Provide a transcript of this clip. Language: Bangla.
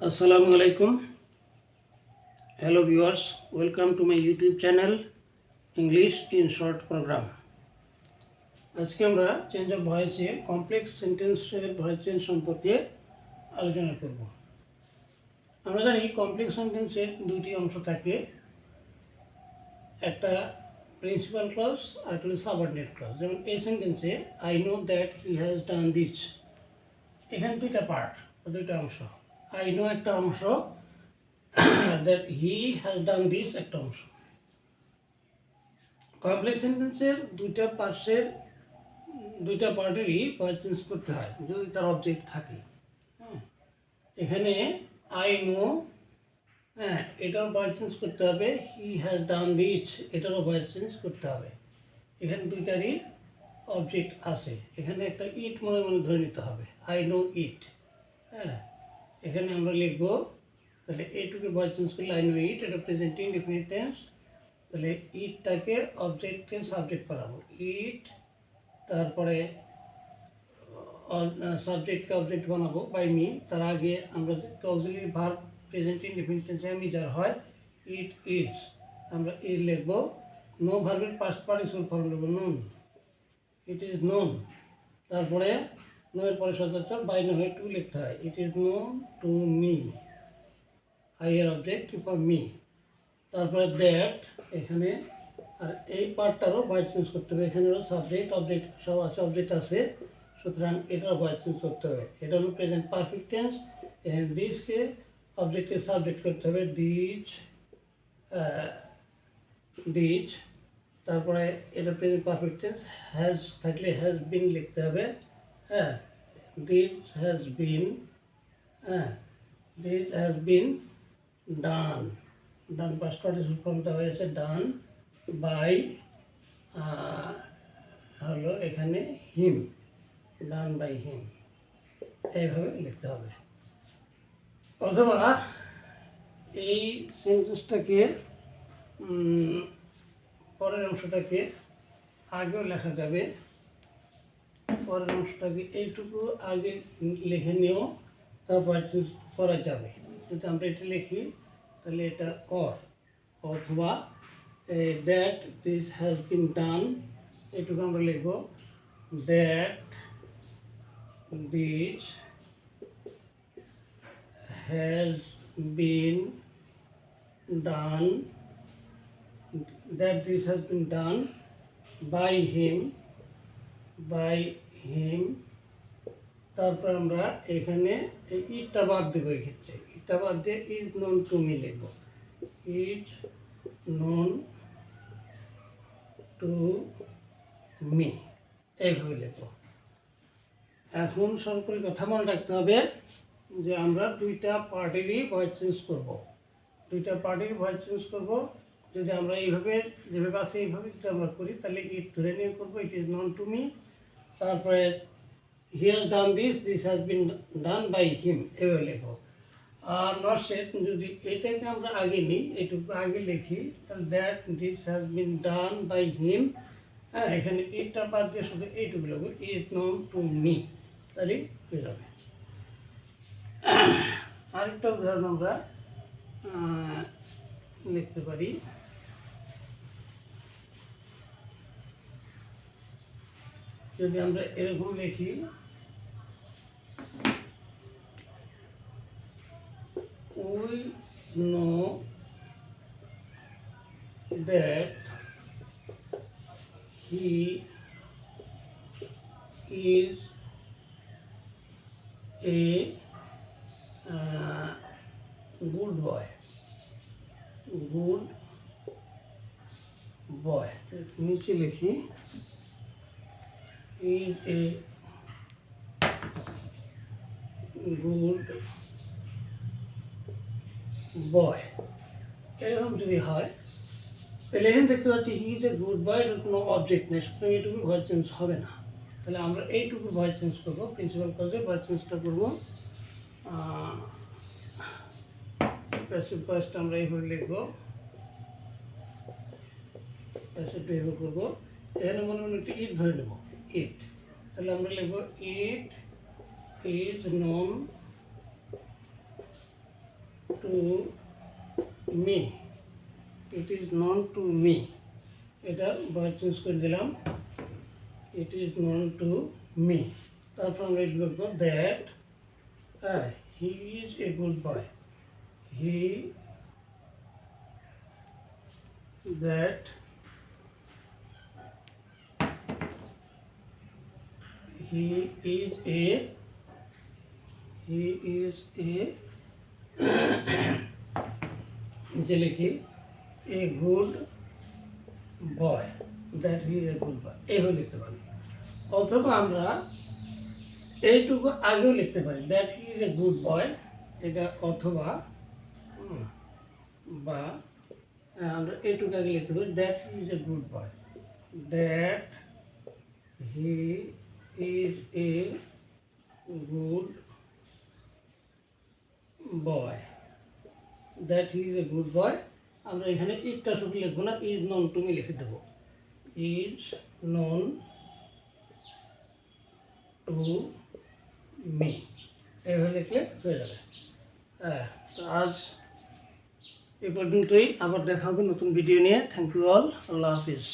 Assalamu alaikum. Hello viewers, welcome to my YouTube channel English in Short program. আজকে আমরা চেঞ্জ অফ ভয়েসের কমপ্লেক্স সেন্টেন্সের ভয়েস চেঞ্জ সম্পর্কে আলোচনা করব। আমরা জানি কমপ্লেক্স সেন্টেন্সের দুটি অংশ থাকে, একটা প্রিন্সিপাল ক্লজ আর একটা সাবঅর্ডিনেট ক্লজ। যেমন এই সেন্টেন্সে I know that he has done this, এখানে দুইটা পার্ট, দুইটা অংশ। আই নো একটা অংশ, that he has done this একটা অংশ। কমপ্লেক্স সেন্টেন্সের দুইটা পার্টেরই ভয়েস চেঞ্জ করতে হয় যদি তার অবজেক্ট থাকে। এখানে আই নো, এটারও ভয়েস চেঞ্জ করতে হবে, হি হ্যাজ ডান দিস এটারও ভয়েস চেঞ্জ করতে হবে। এখানে দুইটারই অবজেক্ট আছে। এখানে একটা ইট মনে মনে ধরে নিতে হবে, আই নো ইট। এখানে আমরা লিখবো, তাহলে এইটুকু ভয়েস চেঞ্জ করলে আই নো ইট, এটা প্রেজেন্ট ইনডিফিনিট টেন্স। তাহলে ইটটাকে অবজেক্টকে সাবজেক্ট বানাবো, ইট, তারপরে সাবজেক্টকে অবজেক্ট বানাবো বাই মি। তার আগে আমরা অক্সিলারি ভার্ব প্রেজেন্ট ইনডিফিনিট টেন্সে আমি যার হয় ইট ইজ, আমরা ইজ লিখবো। নো ভার্বের পাস্ট পার্টিসিপল ফর্ম লিখবো নোন, ইট ইজ নোন। তারপরে নো এর পরে সচরাচর বাই নো হয়ে টু লিখতে হয়, ইট is known to me, I এর অবজেক্ট ফর মি। তারপরে দ্যাট, এখানে আর এই পার্টটারও ভয়েস চেঞ্জ করতে হবে। এখানেও সাবজেক্ট অবজেক্ট সব আছে, অবজেক্ট আছে, সুতরাং এটাও ভয়েস চেঞ্জ করতে হবে। এটা হলো প্রেজেন্ট পারফেক্ট টেন্স। এখানে দিসকে অবজেক্টকে সাবজেক্ট করতে হবে, দিজ দিজ। তারপরে এটা প্রেজেন্ট পারফেক্ট টেন্স, হ্যাজ থাকলে হ্যাজ বিন লিখতে হবে। This has bin, this has been done, done past participle ফর্মটা হয়েছে ডান বাই, হলো এখানে হিম, ডান বাই হিম, এইভাবে লিখতে হবে। অথবা এই সেন্টেন্সটাকে পরের অংশটাকে আগেও লেখা যাবে, পরের অংশটাকে এইটুকু আগে লিখে নিয়েও তারপর করা যাবে। যদি আমরা এটা লিখি তাহলে এটা অর, অথবা that this has been done, এটুকু আমরা লিখব that this has been done, that this has been done by him, by him. তারপর আমরা এখানে এই ইটটা বাদ দেবো, এক্ষেত্রে ইটটা বাদ দিয়ে ইজ নোন টু মি লিখব, ইজ নোন টু মি, এইভাবে লিখব। এখন সর্বোপরি কথা মনে রাখতে হবে যে আমরা দুইটা পার্টিরই ভয়েস চেঞ্জ করব, দুইটা পার্টির ভয়েস চেঞ্জ করব। যদি আমরা এইভাবে যেভাবে আছে এইভাবে যদি আমরা করি তাহলে ইট ধরে নিয়ে করবো, it is known to me. তারপরে he has done this, this has been done by him, এভাবে লিখবো। আর নট যদি এটাকে আমরা আগে নিই, এইটুকু আগে লিখি, তাহলে that this has been done by him, এখানে ইটটা বাদ দিয়ে শুধু এইটুকু লিখবো, ইজ নোন টু মি, তাহলে হয়ে যাবে। আরেকটা উদাহরণ আমরা লিখতে পারি, যদি আমরা এরকম লিখি, we know that he is a good boy, good boy। নিচে লিখি is a good বয়, এরকম যদি হয় তাহলে এখানে দেখতে পাচ্ছি he is a good boy, এর কোনো অবজেক্ট নেই, সুতরাং এইটুকু ভয়েস চেঞ্জ হবে না। তাহলে আমরা এইটুকু ভয়েস চেঞ্জ করবো, প্রিন্সিপাল ক্লজে ভয়েস চেঞ্জটা করবো। প্যাসিভ ভয়েসটা আমরা এইভাবে লিখবো, প্যাসিভটা এইভাবে করবো। এখানে মনে মনে একটু ইট ধরে নেবো, ইট, তাহলে আমরা লিখবো ইট is known to me. It is known to me. এটা বয় চুজ করে দিলাম। It is known to me. তারপর আমরা লিখব that he is a good boy. That he is a নিচে লিখি a good boy. That he is a good boy. এইভাবে লিখতে পারি। অথবা আমরা এইটুকু আগেও লিখতে পারি that he is a good boy. এটা অথবা বা আমরা এইটুকু আগে লিখতে পারি that he is a good boy. That he is a good boy. That he is a good boy. আমরা এখানে ইটটা শুধু লিখবো না, ইজ নন টু মি লিখে দেবো। ইজ নন টু মি এইভাবে লিখলে হয়ে যাবে। তো আজ এ পর্যন্তই, আবার দেখা হবে নতুন ভিডিও নিয়ে। Thank you all. আল্লাহ হাফিজ।